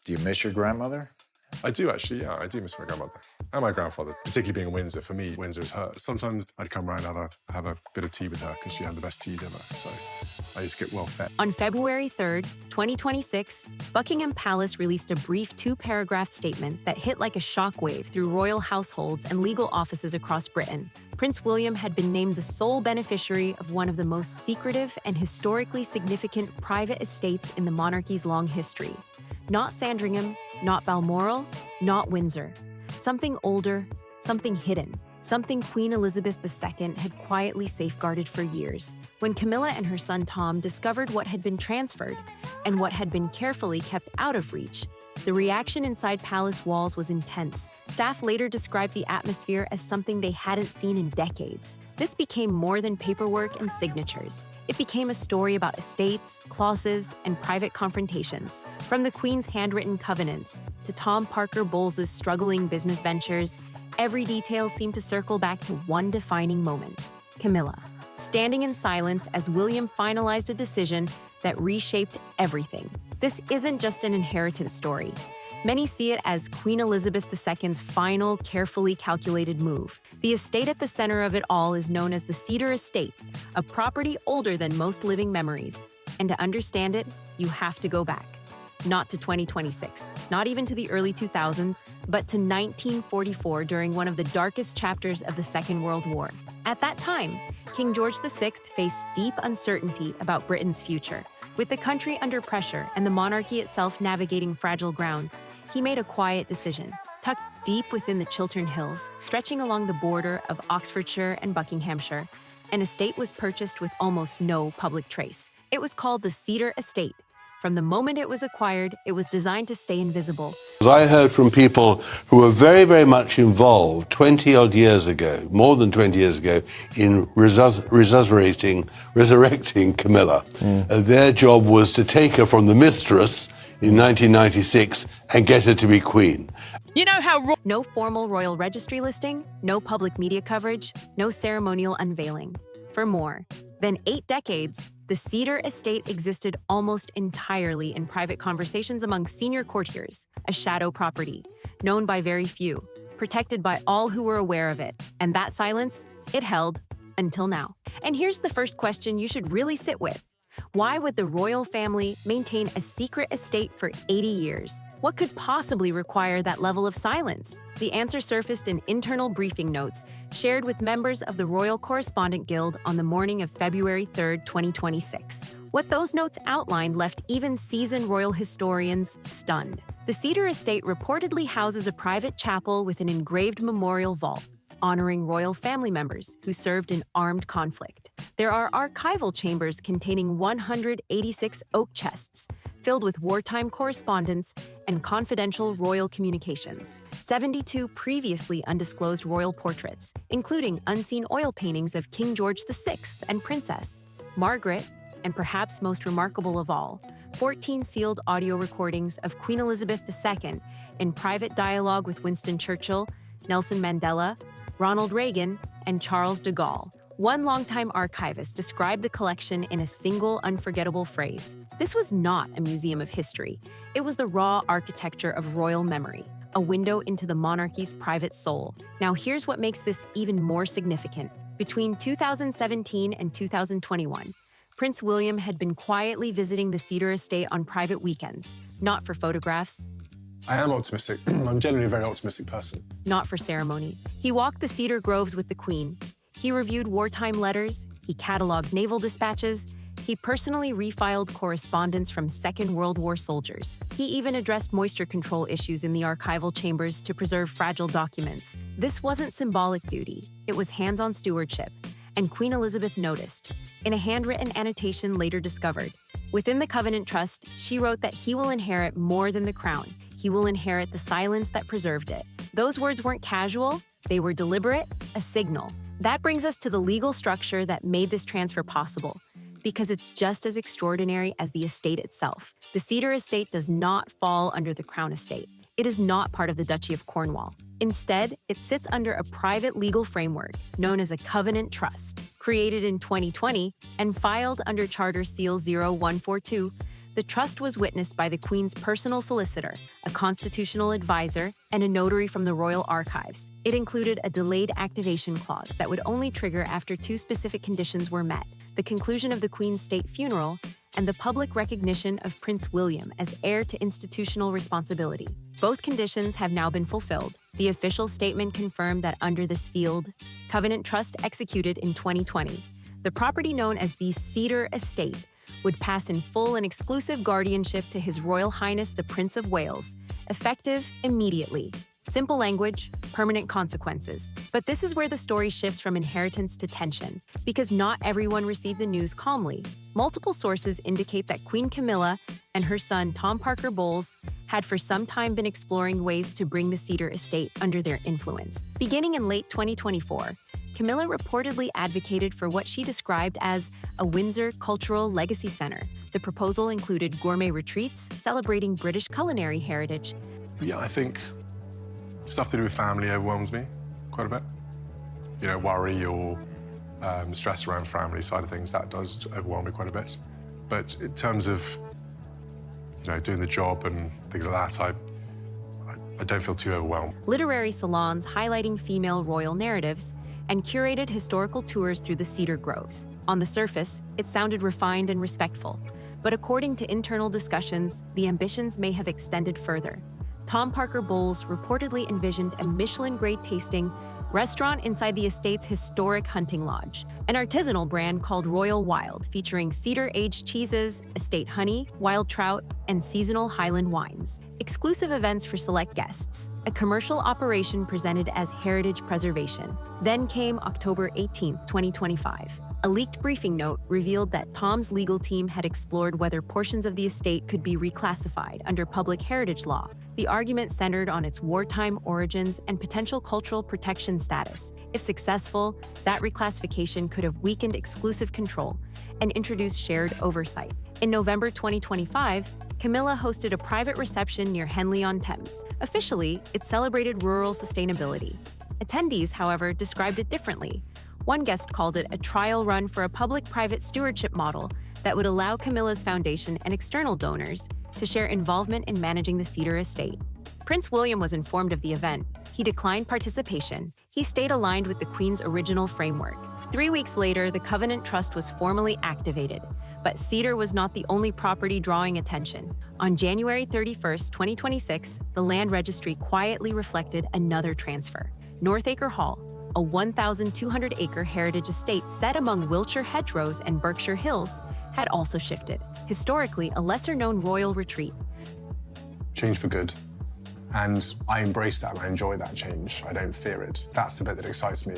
Do you miss your grandmother? I do actually, yeah, I do miss my grandmother and my grandfather, particularly being in Windsor. For me, Windsor is her. Sometimes I'd come round and have a bit of tea with her because she had the best teas ever. So I used to get well fed. On February 3rd, 2026, Buckingham Palace released a brief 2-paragraph statement that hit like a shockwave through royal households and legal offices across Britain. Prince William had been named the sole beneficiary of one of the most secretive and historically significant private estates in the monarchy's long history. Not Sandringham, not Balmoral, not Windsor. Something older, something hidden, something Queen Elizabeth II had quietly safeguarded for years. When Camilla and her son Tom discovered what had been transferred and what had been carefully kept out of reach, the reaction inside palace walls was intense. Staff later described the atmosphere as something they hadn't seen in decades. This became more than paperwork and signatures. It became a story about estates, clauses, and private confrontations. From the Queen's handwritten covenants to Tom Parker Bowles' struggling business ventures, every detail seemed to circle back to one defining moment: Camilla, standing in silence as William finalized a decision that reshaped everything. This isn't just an inheritance story. Many see it as Queen Elizabeth II's final, carefully calculated move. The estate at the center of it all is known as the Cedar Estate, a property older than most living memories. And to understand it, you have to go back. Not to 2026, not even to the early 2000s, but to 1944 during one of the darkest chapters of the Second World War. At that time, King George VI faced deep uncertainty about Britain's future. With the country under pressure and the monarchy itself navigating fragile ground, he made a quiet decision. Tucked deep within the Chiltern Hills, stretching along the border of Oxfordshire and Buckinghamshire, an estate was purchased with almost no public trace. It was called the Cedar Estate. From the moment it was acquired, it was designed to stay invisible. I heard from people who were very, very much involved 20-odd years ago, more than 20 years ago, in resurrecting Camilla. Their job was to take her from the mistress in 1996 and get her to be queen. You know how no formal royal registry listing, no public media coverage, no ceremonial unveiling. For more than 8 decades, the Cedar Estate existed almost entirely in private conversations among senior courtiers, a shadow property, known by very few, protected by all who were aware of it. And that silence, it held until now. And here's the first question you should really sit with. Why would the royal family maintain a secret estate for 80 years? What could possibly require that level of silence? The answer surfaced in internal briefing notes shared with members of the Royal Correspondent Guild on the morning of February 3, 2026. What those notes outlined left even seasoned royal historians stunned. The Cedar Estate reportedly houses a private chapel with an engraved memorial vault, honoring royal family members who served in armed conflict. There are archival chambers containing 186 oak chests, filled with wartime correspondence and confidential royal communications. 72 previously undisclosed royal portraits, including unseen oil paintings of King George VI and Princess Margaret, and perhaps most remarkable of all, 14 sealed audio recordings of Queen Elizabeth II in private dialogue with Winston Churchill, Nelson Mandela, Ronald Reagan, and Charles de Gaulle. One longtime archivist described the collection in a single unforgettable phrase. This was not a museum of history. It was the raw architecture of royal memory, a window into the monarchy's private soul. Now here's what makes this even more significant. Between 2017 and 2021, Prince William had been quietly visiting the Cedar Estate on private weekends, not for photographs, I am optimistic. I'm generally a very optimistic person. not for ceremony. He walked the cedar groves with the Queen. He reviewed wartime letters, he cataloged naval dispatches, he personally refiled correspondence from Second World War soldiers. He even addressed moisture control issues in the archival chambers to preserve fragile documents. This wasn't symbolic duty, it was hands-on stewardship, and Queen Elizabeth noticed, in a handwritten annotation later discovered. Within the Covenant Trust, she wrote that he will inherit more than the crown. He will inherit the silence that preserved it. Those words weren't casual, they were deliberate, a signal. That brings us to the legal structure that made this transfer possible, because it's just as extraordinary as the estate itself. The Cedar Estate does not fall under the Crown Estate. It is not part of the Duchy of Cornwall. Instead, it sits under a private legal framework known as a Covenant Trust, created in 2020 and filed under Charter Seal 0142. The trust was witnessed by the Queen's personal solicitor, a constitutional advisor, and a notary from the Royal Archives. It included a delayed activation clause that would only trigger after two specific conditions were met: the conclusion of the Queen's state funeral and the public recognition of Prince William as heir to institutional responsibility. Both conditions have now been fulfilled. The official statement confirmed that under the sealed covenant trust executed in 2020, the property known as the Cedar Estate would pass in full and exclusive guardianship to His Royal Highness the Prince of Wales, effective immediately. Simple language, permanent consequences. But this is where the story shifts from inheritance to tension, because not everyone received the news calmly. Multiple sources indicate that Queen Camilla and her son Tom Parker Bowles had for some time been exploring ways to bring the Cedar estate under their influence. Beginning in late 2024, Camilla reportedly advocated for what she described as a Windsor Cultural Legacy Center. The proposal included gourmet retreats celebrating British culinary heritage. Yeah, I think stuff to do with family overwhelms me quite a bit. You know, worry or stress around family side of things, that does overwhelm me quite a bit. But in terms of, you know, doing the job and things like that, I don't feel too overwhelmed. Literary salons highlighting female royal narratives and curated historical tours through the cedar groves. On the surface, it sounded refined and respectful, but according to internal discussions, the ambitions may have extended further. Tom Parker Bowles reportedly envisioned a Michelin-grade tasting restaurant inside the estate's historic hunting lodge, an artisanal brand called Royal Wild, featuring cedar-aged cheeses, estate honey, wild trout, and seasonal Highland wines. Exclusive events for select guests, a commercial operation presented as heritage preservation. Then came October 18, 2025. A leaked briefing note revealed that Tom's legal team had explored whether portions of the estate could be reclassified under public heritage law. The argument centered on its wartime origins and potential cultural protection status. If successful, that reclassification could have weakened exclusive control and introduced shared oversight. In November 2025, Camilla hosted a private reception near Henley-on-Thames. Officially, it celebrated rural sustainability. Attendees, however, described it differently. One guest called it a trial run for a public-private stewardship model that would allow Camilla's foundation and external donors to share involvement in managing the Cedar estate. Prince William was informed of the event. He declined participation. He stayed aligned with the Queen's original framework. 3 weeks later, the Covenant Trust was formally activated. But Cedar was not the only property drawing attention. On January 31, 2026, the Land Registry quietly reflected another transfer. Northacre Hall, a 1,200-acre heritage estate set among Wiltshire hedgerows and Berkshire hills, had also shifted. Historically, a lesser-known royal retreat. Change for good. And I embrace that and I enjoy that change. I don't fear it. That's the bit that excites me.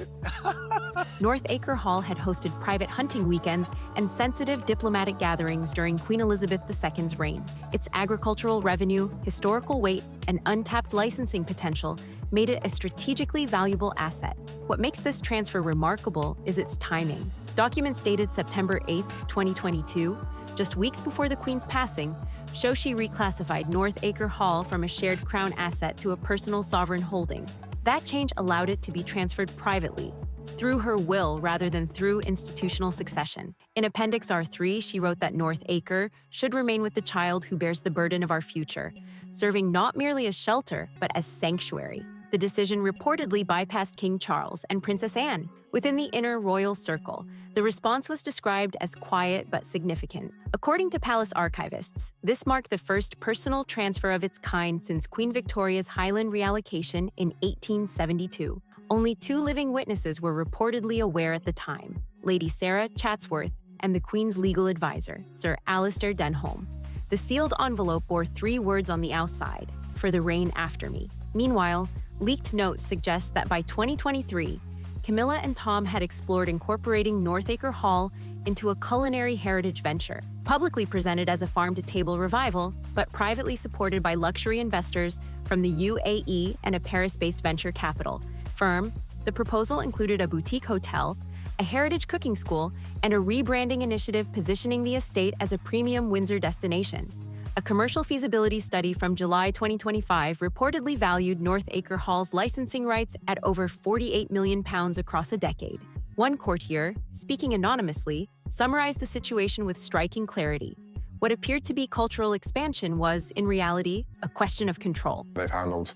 Northacre Hall had hosted private hunting weekends and sensitive diplomatic gatherings during Queen Elizabeth II's reign. Its agricultural revenue, historical weight, and untapped licensing potential made it a strategically valuable asset. What makes this transfer remarkable is its timing. Documents dated September 8, 2022, just weeks before the Queen's passing, show she reclassified Northacre Hall from a shared Crown asset to a personal sovereign holding. That change allowed it to be transferred privately, through her will rather than through institutional succession. In Appendix R3, she wrote that Northacre should remain with the child who bears the burden of our future, serving not merely as shelter, but as sanctuary. The decision reportedly bypassed King Charles and Princess Anne. Within the inner royal circle, the response was described as quiet but significant. According to palace archivists, this marked the first personal transfer of its kind since Queen Victoria's Highland reallocation in 1872. Only 2 living witnesses were reportedly aware at the time: Lady Sarah Chatsworth and the Queen's legal advisor, Sir Alistair Denholm. The sealed envelope bore 3 words on the outside: "For the reign after me." Meanwhile, leaked notes suggest that by 2023, Camilla and Tom had explored incorporating Northacre Hall into a culinary heritage venture, publicly presented as a farm-to-table revival, but privately supported by luxury investors from the UAE and a Paris-based venture capital firm. The proposal included a boutique hotel, a heritage cooking school, and a rebranding initiative positioning the estate as a premium Windsor destination. A commercial feasibility study from July 2025 reportedly valued Northacre Hall's licensing rights at over £48 million across a decade. One courtier, speaking anonymously, summarized the situation with striking clarity. What appeared to be cultural expansion was, in reality, a question of control. They've handled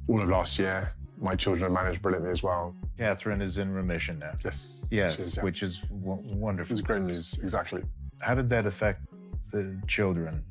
all of last year. My children have managed brilliantly as well. Catherine is in remission now. Yes. Yes, she is, yeah. which is wonderful. It's great news, exactly. How did that affect the children?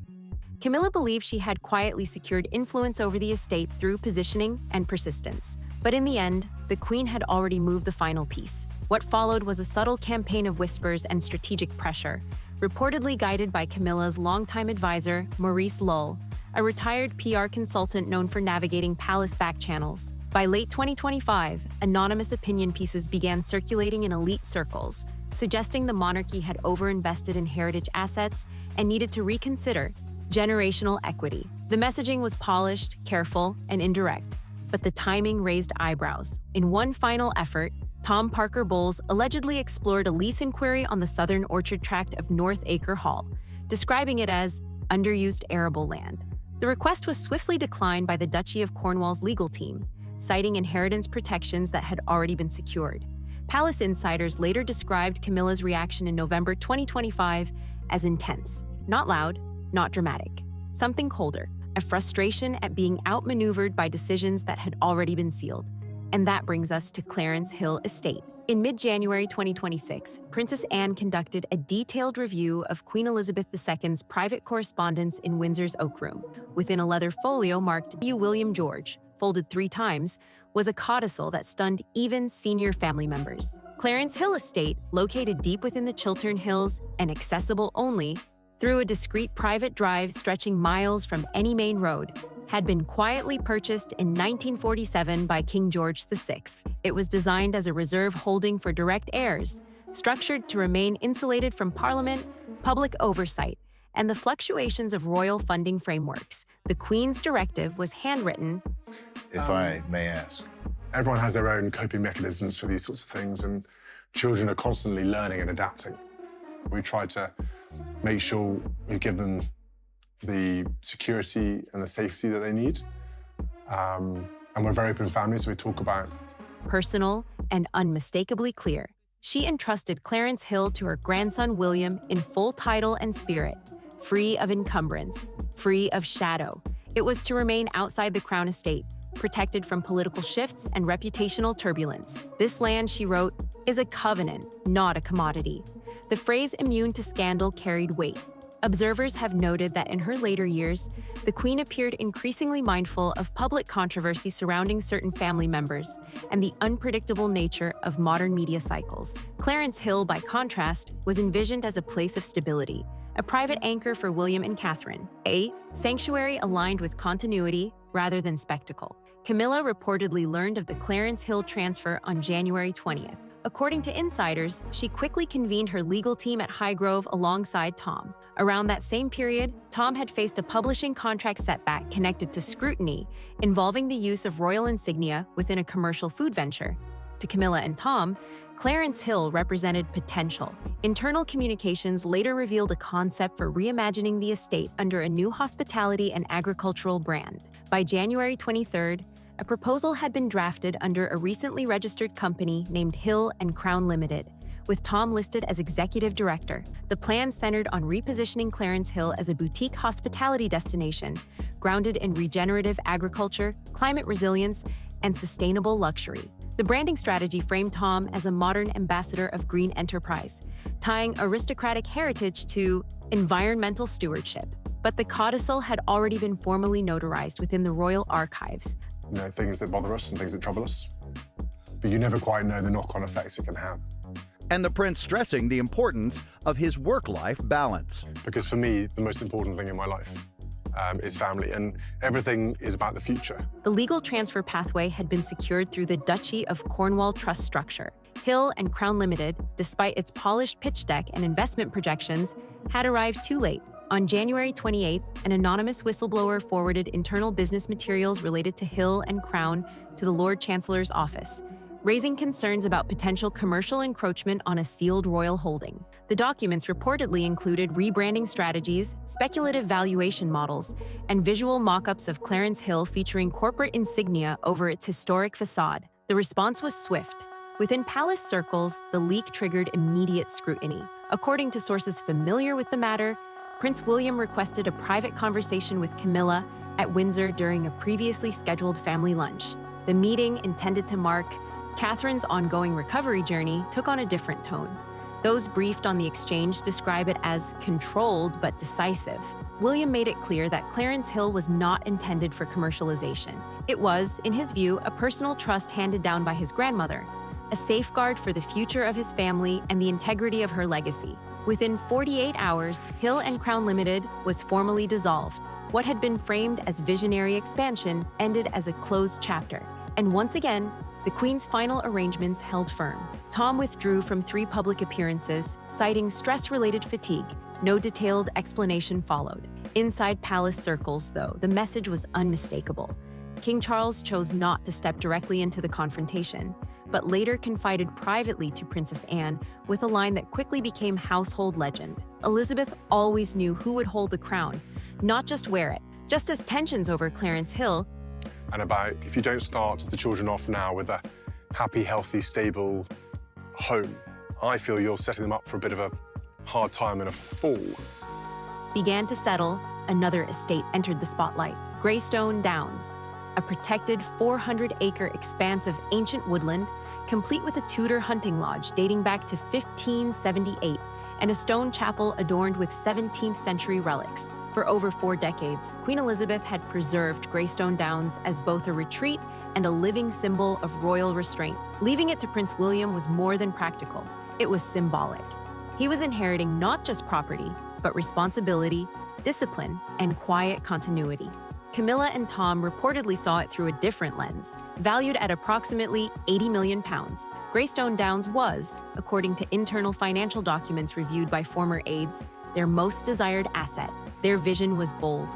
Camilla believed she had quietly secured influence over the estate through positioning and persistence. But in the end, the Queen had already moved the final piece. What followed was a subtle campaign of whispers and strategic pressure, reportedly guided by Camilla's longtime advisor, Maurice Lull, a retired PR consultant known for navigating palace back channels. By late 2025, anonymous opinion pieces began circulating in elite circles, suggesting the monarchy had overinvested in heritage assets and needed to reconsider generational equity. The messaging was polished, careful, and indirect, but the timing raised eyebrows. In one final effort, Tom Parker Bowles allegedly explored a lease inquiry on the southern orchard tract of Northacre Hall, describing it as underused arable land. The request was swiftly declined by the Duchy of Cornwall's legal team, citing inheritance protections that had already been secured. Palace insiders later described Camilla's reaction in November 2025 as intense, not loud, not dramatic, something colder, a frustration at being outmaneuvered by decisions that had already been sealed. And that brings us to Clarence Hill Estate. In mid-January 2026, Princess Anne conducted a detailed review of Queen Elizabeth II's private correspondence in Windsor's Oak Room. Within a leather folio marked William George, folded 3 times, was a codicil that stunned even senior family members. Clarence Hill Estate, located deep within the Chiltern Hills and accessible only through a discreet private drive stretching miles from any main road, had been quietly purchased in 1947 by King George VI. It was designed as a reserve holding for direct heirs, structured to remain insulated from Parliament, public oversight, and the fluctuations of royal funding frameworks. The Queen's directive was handwritten. If I may ask. Everyone has their own coping mechanisms for these sorts of things, and children are constantly learning and adapting. We try to make sure we give them the security and the safety that they need. And we're a very open family, so we talk about... Personal and unmistakably clear. She entrusted Clarence Hill to her grandson William in full title and spirit, free of encumbrance, free of shadow. It was to remain outside the Crown Estate, protected from political shifts and reputational turbulence. This land, she wrote, is a covenant, not a commodity. The phrase immune to scandal carried weight. Observers have noted that in her later years, the Queen appeared increasingly mindful of public controversy surrounding certain family members and the unpredictable nature of modern media cycles. Clarence Hill, by contrast, was envisioned as a place of stability, a private anchor for William and Catherine, a sanctuary aligned with continuity rather than spectacle. Camilla reportedly learned of the Clarence Hill transfer on January 20th. According to insiders, she quickly convened her legal team at Highgrove alongside Tom. Around that same period, Tom had faced a publishing contract setback connected to scrutiny involving the use of royal insignia within a commercial food venture. To Camilla and Tom, Clarence Hill represented potential. Internal communications later revealed a concept for reimagining the estate under a new hospitality and agricultural brand. By January 23rd, a proposal had been drafted under a recently registered company named Hill and Crown Limited, with Tom listed as executive director. The plan centered on repositioning Clarence Hill as a boutique hospitality destination, grounded in regenerative agriculture, climate resilience, and sustainable luxury. The branding strategy framed Tom as a modern ambassador of green enterprise, tying aristocratic heritage to environmental stewardship. But the codicil had already been formally notarized within the royal archives. You know, things that bother us and things that trouble us. But you never quite know the knock-on effects it can have. And the prince stressing the importance of his work-life balance. Because for me, the most important thing in my life is family, and everything is about the future. The legal transfer pathway had been secured through the Duchy of Cornwall trust structure. Hill and Crown Limited, despite its polished pitch deck and investment projections, had arrived too late. On January 28th, an anonymous whistleblower forwarded internal business materials related to Hill and Crown to the Lord Chancellor's office, raising concerns about potential commercial encroachment on a sealed royal holding. The documents reportedly included rebranding strategies, speculative valuation models, and visual mock-ups of Clarence Hill featuring corporate insignia over its historic facade. The response was swift. Within palace circles, the leak triggered immediate scrutiny. According to sources familiar with the matter, Prince William requested a private conversation with Camilla at Windsor during a previously scheduled family lunch. The meeting, intended to mark Catherine's ongoing recovery journey, took on a different tone. Those briefed on the exchange describe it as controlled but decisive. William made it clear that Clarence Hill was not intended for commercialization. It was, in his view, a personal trust handed down by his grandmother, a safeguard for the future of his family and the integrity of her legacy. Within 48 hours, Hill and Crown Limited was formally dissolved. What had been framed as visionary expansion ended as a closed chapter. And once again, the Queen's final arrangements held firm. Tom withdrew from 3 public appearances, citing stress-related fatigue. No detailed explanation followed. Inside palace circles, though, the message was unmistakable. King Charles chose not to step directly into the confrontation, but later confided privately to Princess Anne with a line that quickly became household legend. Elizabeth always knew who would hold the crown, not just wear it. Just as tensions over Clarence Hill And about if you don't start the children off now with a happy, healthy, stable home, I feel you're setting them up for a bit of a hard time and a fall. began to settle, another estate entered the spotlight. Greystone Downs, a protected 400-acre expanse of ancient woodland, complete with a Tudor hunting lodge dating back to 1578 and a stone chapel adorned with 17th century relics. For over 4 decades, Queen Elizabeth had preserved Greystone Downs as both a retreat and a living symbol of royal restraint. Leaving it to Prince William was more than practical. It was symbolic. He was inheriting not just property, but responsibility, discipline, and quiet continuity. Camilla and Tom reportedly saw it through a different lens. Valued at approximately £80 million, Greystone Downs was, according to internal financial documents reviewed by former aides, their most desired asset. Their vision was bold: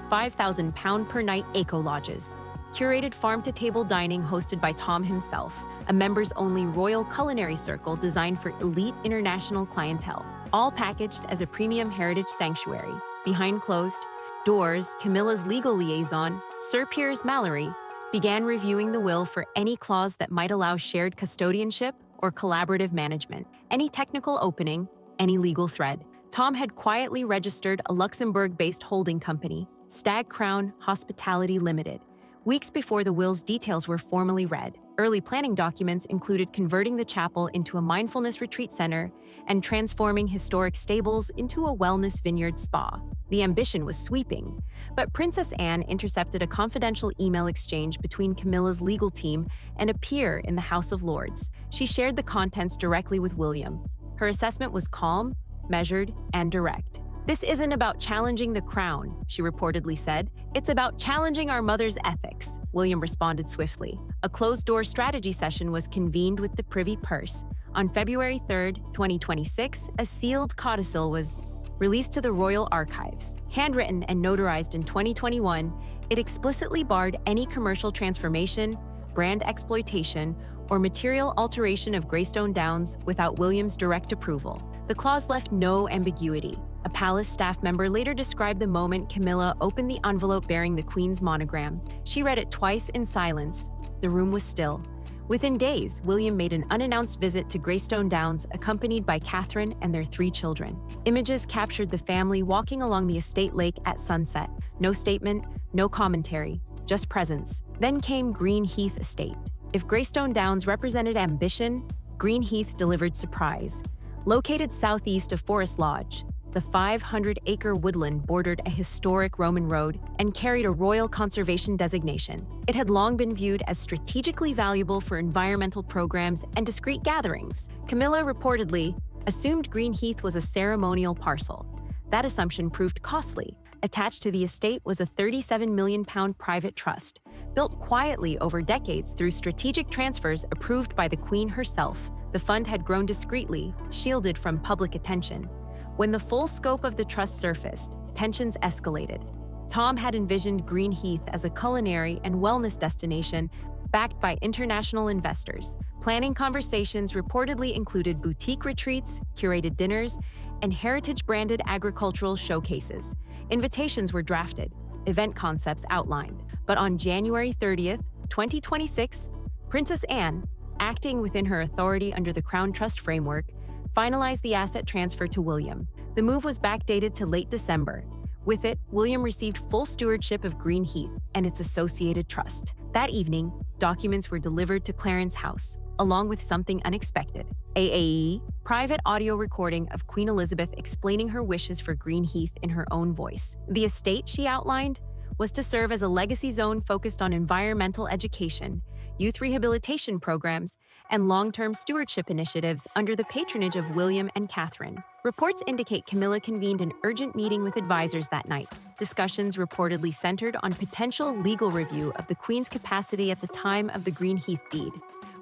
£5,000 per night eco-lodges, curated farm-to-table dining hosted by Tom himself, a members-only royal culinary circle designed for elite international clientele, all packaged as a premium heritage sanctuary. Behind closed doors, Camilla's legal liaison, Sir Piers Mallory, began reviewing the will for any clause that might allow shared custodianship or collaborative management, any technical opening, any legal thread. Tom had quietly registered a Luxembourg-based holding company, Stag Crown Hospitality Limited, weeks before the will's details were formally read. Early planning documents included converting the chapel into a mindfulness retreat center and transforming historic stables into a wellness vineyard spa. The ambition was sweeping, but Princess Anne intercepted a confidential email exchange between Camilla's legal team and a peer in the House of Lords. She shared the contents directly with William. Her assessment was calm, measured, and direct. "This isn't about challenging the crown," she reportedly said. "It's about challenging our mother's ethics," William responded swiftly. A closed-door strategy session was convened with the Privy Purse. On February 3, 2026, a sealed codicil was released to the Royal Archives. Handwritten and notarized in 2021, it explicitly barred any commercial transformation, brand exploitation, or material alteration of Greystone Downs without William's direct approval. The clause left no ambiguity. A palace staff member later described the moment Camilla opened the envelope bearing the Queen's monogram. She read it twice in silence. The room was still. Within days, William made an unannounced visit to Greystone Downs, accompanied by Catherine and their 3 children. Images captured the family walking along the estate lake at sunset. No statement, no commentary, just presence. Then came Green Heath Estate. If Greystone Downs represented ambition, Green Heath delivered surprise. Located southeast of Forest Lodge, the 500-acre woodland bordered a historic Roman road and carried a royal conservation designation. It had long been viewed as strategically valuable for environmental programs and discreet gatherings. Camilla reportedly assumed Green Heath was a ceremonial parcel. That assumption proved costly. Attached to the estate was a £37 million private trust, built quietly over decades through strategic transfers approved by the Queen herself. The fund had grown discreetly, shielded from public attention. When the full scope of the trust surfaced, tensions escalated. Tom had envisioned Green Heath as a culinary and wellness destination backed by international investors. Planning conversations reportedly included boutique retreats, curated dinners, and heritage-branded agricultural showcases. Invitations were drafted, event concepts outlined. But on January 30th, 2026, Princess Anne, acting within her authority under the Crown Trust framework, finalized the asset transfer to William. The move was backdated to late December. With it, William received full stewardship of Green Heath and its associated trust. That evening, documents were delivered to Clarence House, along with something unexpected: AAE, private audio recording of Queen Elizabeth explaining her wishes for Green Heath in her own voice. The estate, she outlined, was to serve as a legacy zone focused on environmental education, youth rehabilitation programs, and long-term stewardship initiatives under the patronage of William and Catherine. Reports indicate Camilla convened an urgent meeting with advisors that night. Discussions reportedly centered on potential legal review of the Queen's capacity at the time of the Green Heath deed.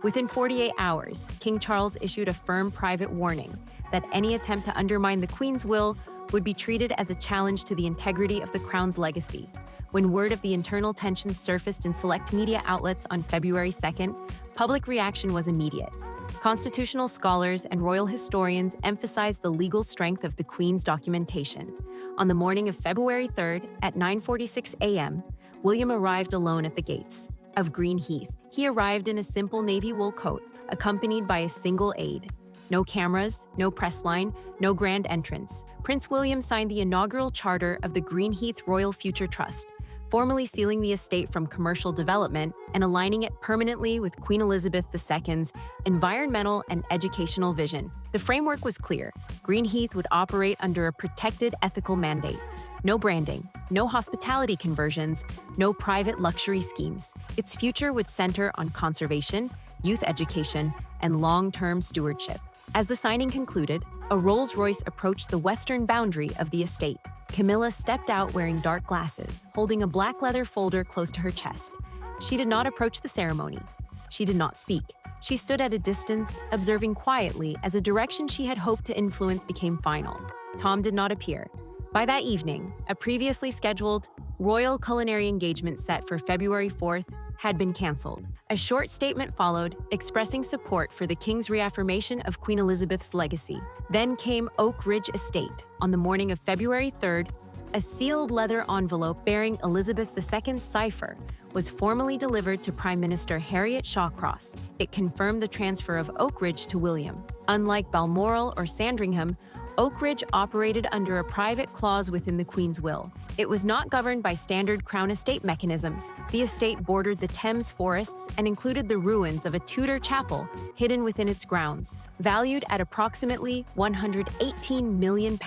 Within 48 hours, King Charles issued a firm private warning that any attempt to undermine the Queen's will would be treated as a challenge to the integrity of the Crown's legacy. When word of the internal tensions surfaced in select media outlets on February 2nd, public reaction was immediate. Constitutional scholars and royal historians emphasized the legal strength of the Queen's documentation. On the morning of February 3rd, at 9:46 a.m., William arrived alone at the gates of Green Heath. He arrived in a simple navy wool coat, accompanied by a single aide. No cameras, no press line, no grand entrance. Prince William signed the inaugural charter of the Green Heath Royal Future Trust, formally sealing the estate from commercial development and aligning it permanently with Queen Elizabeth II's environmental and educational vision. The framework was clear. Green Heath would operate under a protected ethical mandate. No branding, no hospitality conversions, no private luxury schemes. Its future would center on conservation, youth education, and long-term stewardship. As the signing concluded, a Rolls-Royce approached the western boundary of the estate. Camilla stepped out wearing dark glasses, holding a black leather folder close to her chest. She did not approach the ceremony. She did not speak. She stood at a distance, observing quietly as a direction she had hoped to influence became final. Tom did not appear. By that evening, a previously scheduled royal culinary engagement set for February 4th had been canceled. A short statement followed, expressing support for the King's reaffirmation of Queen Elizabeth's legacy. Then came Oakidge Estate. On the morning of February 3rd, a sealed leather envelope bearing Elizabeth II's cipher was formally delivered to Prime Minister Harriet Shawcross. It confirmed the transfer of Oakidge to William. Unlike Balmoral or Sandringham, Oakidge operated under a private clause within the Queen's will. It was not governed by standard Crown estate mechanisms. The estate bordered the Thames forests and included the ruins of a Tudor chapel hidden within its grounds. Valued at approximately £118 million,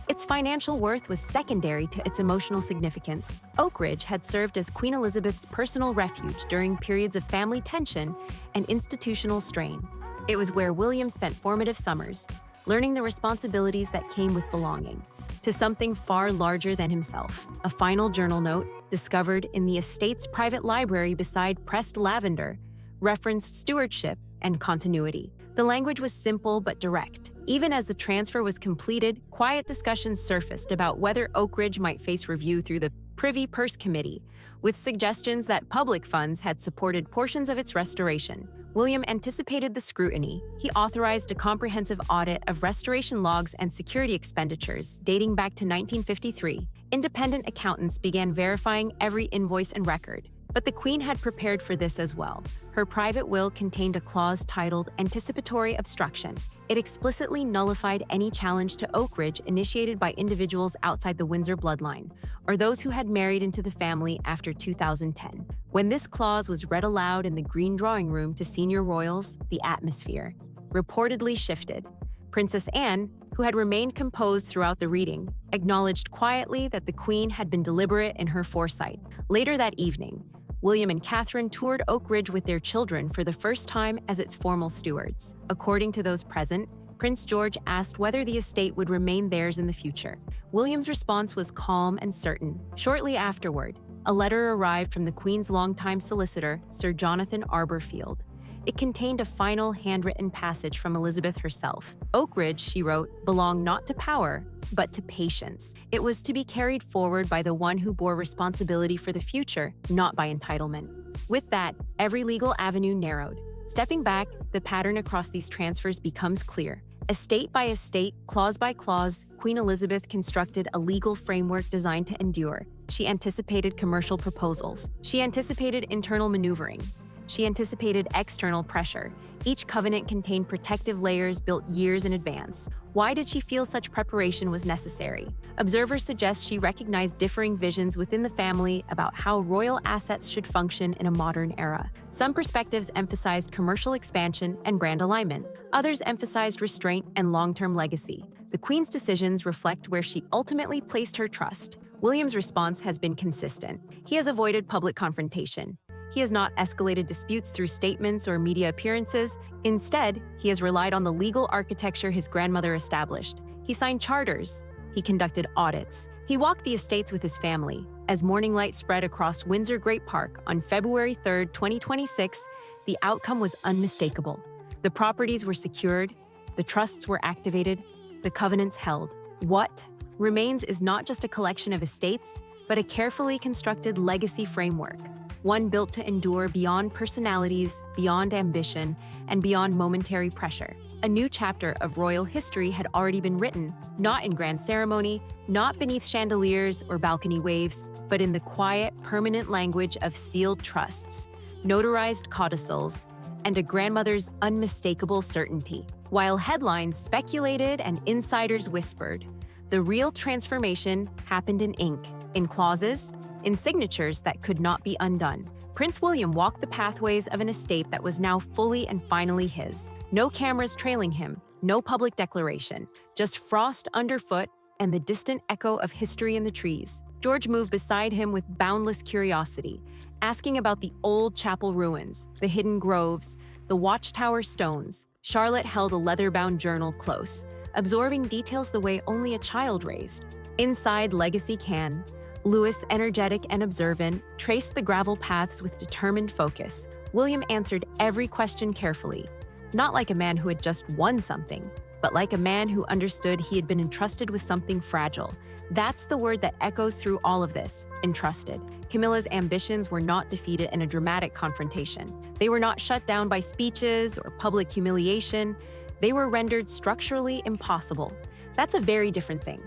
its financial worth was secondary to its emotional significance. Oakidge had served as Queen Elizabeth's personal refuge during periods of family tension and institutional strain. It was where William spent formative summers, learning the responsibilities that came with belonging to something far larger than himself. A final journal note, discovered in the estate's private library beside pressed lavender, referenced stewardship and continuity. The language was simple but direct. Even as the transfer was completed, quiet discussions surfaced about whether Oakidge might face review through the Privy Purse Committee, with suggestions that public funds had supported portions of its restoration. William anticipated the scrutiny. He authorized a comprehensive audit of restoration logs and security expenditures dating back to 1953. Independent accountants began verifying every invoice and record. But the Queen had prepared for this as well. Her private will contained a clause titled Anticipatory Obstruction. It explicitly nullified any challenge to Oakidge initiated by individuals outside the Windsor bloodline, or those who had married into the family after 2010. When this clause was read aloud in the Green Drawing Room to senior royals, the atmosphere reportedly shifted. Princess Anne, who had remained composed throughout the reading, acknowledged quietly that the Queen had been deliberate in her foresight. Later that evening, William and Catherine toured Oakidge with their children for the first time as its formal stewards. According to those present, Prince George asked whether the estate would remain theirs in the future. William's response was calm and certain. Shortly afterward, a letter arrived from the Queen's longtime solicitor, Sir Jonathan Arborfield. It contained a final handwritten passage from Elizabeth herself. Oakidge, she wrote, belonged not to power, but to patience. It was to be carried forward by the one who bore responsibility for the future, not by entitlement. With that, every legal avenue narrowed. Stepping back, the pattern across these transfers becomes clear. Estate by estate, clause by clause, Queen Elizabeth constructed a legal framework designed to endure. She anticipated commercial proposals. She anticipated internal maneuvering. She anticipated external pressure. Each covenant contained protective layers built years in advance. Why did she feel such preparation was necessary? Observers suggest she recognized differing visions within the family about how royal assets should function in a modern era. Some perspectives emphasized commercial expansion and brand alignment. Others emphasized restraint and long-term legacy. The Queen's decisions reflect where she ultimately placed her trust. William's response has been consistent. He has avoided public confrontation. He has not escalated disputes through statements or media appearances. Instead, he has relied on the legal architecture his grandmother established. He signed charters. He conducted audits. He walked the estates with his family. As morning light spread across Windsor Great Park on February 3, 2026, the outcome was unmistakable. The properties were secured, the trusts were activated, the covenants held. What remains is not just a collection of estates, but a carefully constructed legacy framework. One built to endure beyond personalities, beyond ambition, and beyond momentary pressure. A new chapter of royal history had already been written, not in grand ceremony, not beneath chandeliers or balcony waves, but in the quiet, permanent language of sealed trusts, notarized codicils, and a grandmother's unmistakable certainty. While headlines speculated and insiders whispered, the real transformation happened in ink, in clauses, in signatures that could not be undone. Prince William walked the pathways of an estate that was now fully and finally his. No cameras trailing him, no public declaration, just frost underfoot and the distant echo of history in the trees. George moved beside him with boundless curiosity, asking about the old chapel ruins, the hidden groves, the watchtower stones. Charlotte held a leather-bound journal close, absorbing details the way only a child raised. Inside Legacy Can, Louis, energetic and observant, traced the gravel paths with determined focus. William answered every question carefully, not like a man who had just won something, but like a man who understood he had been entrusted with something fragile. That's the word that echoes through all of this, entrusted. Camilla's ambitions were not defeated in a dramatic confrontation. They were not shut down by speeches or public humiliation. They were rendered structurally impossible. That's a very different thing.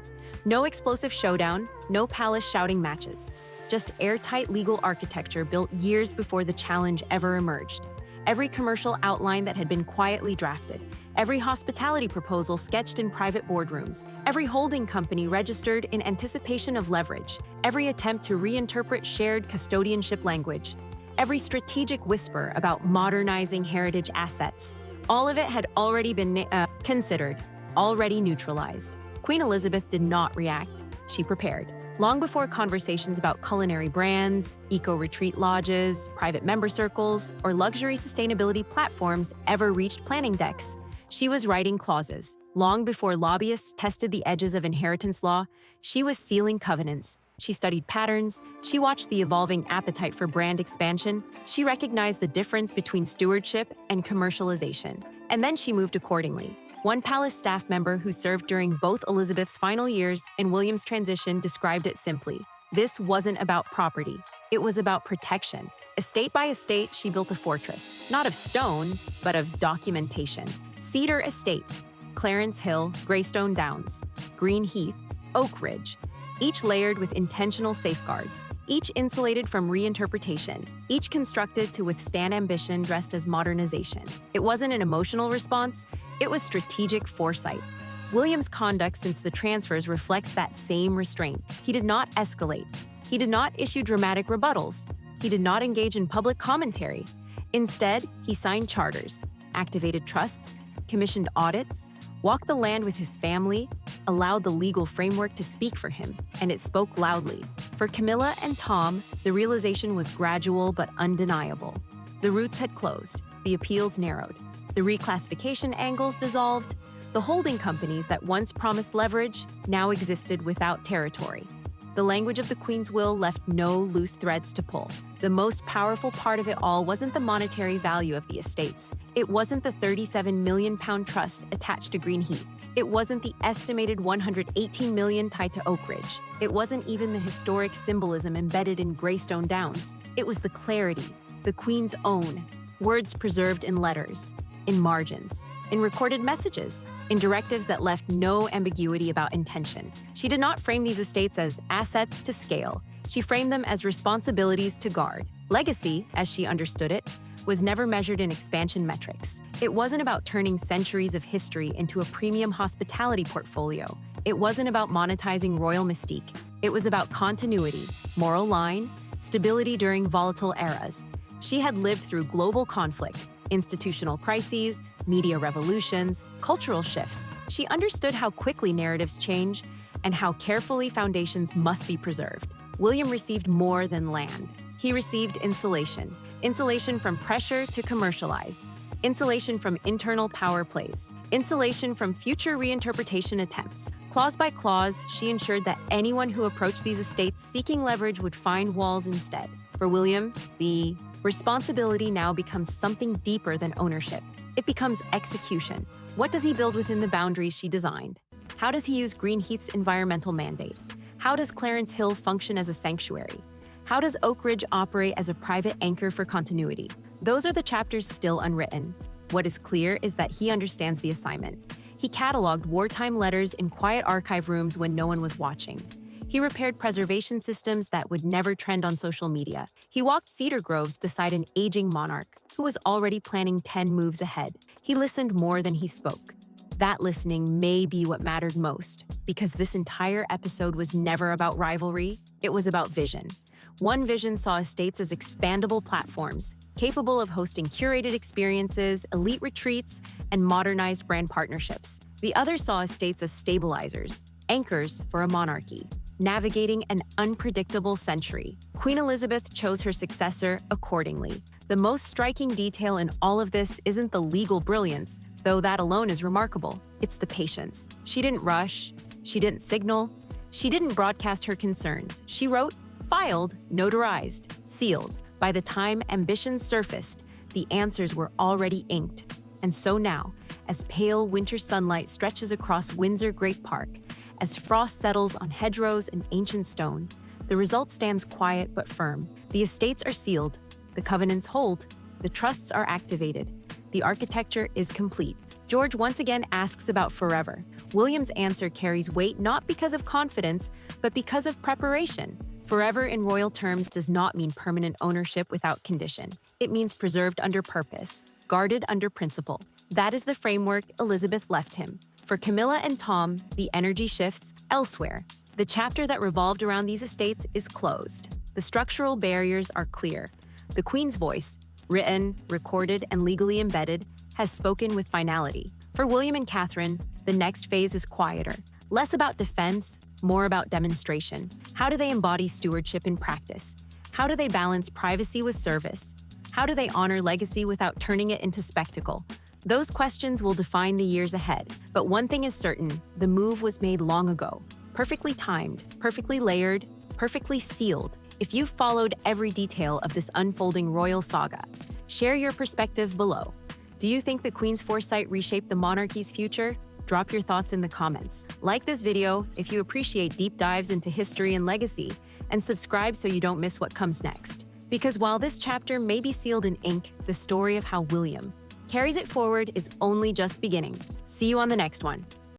No explosive showdown, no palace shouting matches. Just airtight legal architecture built years before the challenge ever emerged. Every commercial outline that had been quietly drafted, every hospitality proposal sketched in private boardrooms, every holding company registered in anticipation of leverage, every attempt to reinterpret shared custodianship language, every strategic whisper about modernizing heritage assets. All of it had already been considered, already neutralized. Queen Elizabeth did not react. She prepared. Long before conversations about culinary brands, eco-retreat lodges, private member circles, or luxury sustainability platforms ever reached planning decks, she was writing clauses. Long before lobbyists tested the edges of inheritance law, she was sealing covenants. She studied patterns. She watched the evolving appetite for brand expansion. She recognized the difference between stewardship and commercialization. And then she moved accordingly. One palace staff member who served during both Elizabeth's final years and William's transition described it simply. This wasn't about property. It was about protection. Estate by estate, she built a fortress, not of stone, but of documentation. Cedar Estate, Clarence Hill, Greystone Downs, Green Heath, Oakidge, each layered with intentional safeguards, each insulated from reinterpretation, each constructed to withstand ambition dressed as modernization. It wasn't an emotional response, it was strategic foresight. William's conduct since the transfers reflects that same restraint. He did not escalate. He did not issue dramatic rebuttals. He did not engage in public commentary. Instead, he signed charters, activated trusts, commissioned audits, walked the land with his family, allowed the legal framework to speak for him, and it spoke loudly. For Camilla and Tom, the realization was gradual but undeniable. The routes had closed, the appeals narrowed, the reclassification angles dissolved. The holding companies that once promised leverage now existed without territory. The language of the Queen's will left no loose threads to pull. The most powerful part of it all wasn't the monetary value of the estates. It wasn't the £37 million trust attached to Green Heath. It wasn't the estimated $118 million tied to Oakidge. It wasn't even the historic symbolism embedded in Greystone Downs. It was the clarity, the Queen's own, words preserved in letters, in margins, in recorded messages, in directives that left no ambiguity about intention. She did not frame these estates as assets to scale. She framed them as responsibilities to guard. Legacy, as she understood it, was never measured in expansion metrics. It wasn't about turning centuries of history into a premium hospitality portfolio. It wasn't about monetizing royal mystique. It was about continuity, moral line, stability during volatile eras. She had lived through global conflict, institutional crises, media revolutions, cultural shifts. She understood how quickly narratives change and how carefully foundations must be preserved. William received more than land. He received insulation. Insulation from pressure to commercialize. Insulation from internal power plays. Insulation from future reinterpretation attempts. Clause by clause, she ensured that anyone who approached these estates seeking leverage would find walls instead. For William, the responsibility now becomes something deeper than ownership. It becomes execution. What does he build within the boundaries she designed? How does he use Green Heath's environmental mandate? How does Clarence Hill function as a sanctuary? How does Oakidge operate as a private anchor for continuity? Those are the chapters still unwritten. What is clear is that he understands the assignment. He cataloged wartime letters in quiet archive rooms when no one was watching. He repaired preservation systems that would never trend on social media. He walked cedar groves beside an aging monarch who was already planning 10 moves ahead. He listened more than he spoke. That listening may be what mattered most, because this entire episode was never about rivalry, it was about vision. One vision saw estates as expandable platforms, capable of hosting curated experiences, elite retreats, and modernized brand partnerships. The other saw estates as stabilizers, anchors for a monarchy, navigating an unpredictable century. Queen Elizabeth chose her successor accordingly. The most striking detail in all of this isn't the legal brilliance, though that alone is remarkable. It's the patience. She didn't rush. She didn't signal. She didn't broadcast her concerns. She wrote, filed, notarized, sealed. By the time ambitions surfaced, the answers were already inked. And so now, as pale winter sunlight stretches across Windsor Great Park, as frost settles on hedgerows and ancient stone, the result stands quiet but firm. The estates are sealed, the covenants hold, the trusts are activated, the architecture is complete. George once again asks about forever. William's answer carries weight not because of confidence, but because of preparation. Forever in royal terms does not mean permanent ownership without condition. It means preserved under purpose, guarded under principle. That is the framework Elizabeth left him. For Camilla and Tom, the energy shifts elsewhere. The chapter that revolved around these estates is closed. The structural barriers are clear. The Queen's voice, written, recorded, and legally embedded, has spoken with finality. For William and Catherine, the next phase is quieter. Less about defense, more about demonstration. How do they embody stewardship in practice? How do they balance privacy with service? How do they honor legacy without turning it into spectacle? Those questions will define the years ahead. But one thing is certain, the move was made long ago. Perfectly timed, perfectly layered, perfectly sealed. If you've followed every detail of this unfolding royal saga, share your perspective below. Do you think the Queen's foresight reshaped the monarchy's future? Drop your thoughts in the comments. Like this video if you appreciate deep dives into history and legacy, and subscribe so you don't miss what comes next. Because while this chapter may be sealed in ink, the story of how William carries it forward is only just beginning. See you on the next one.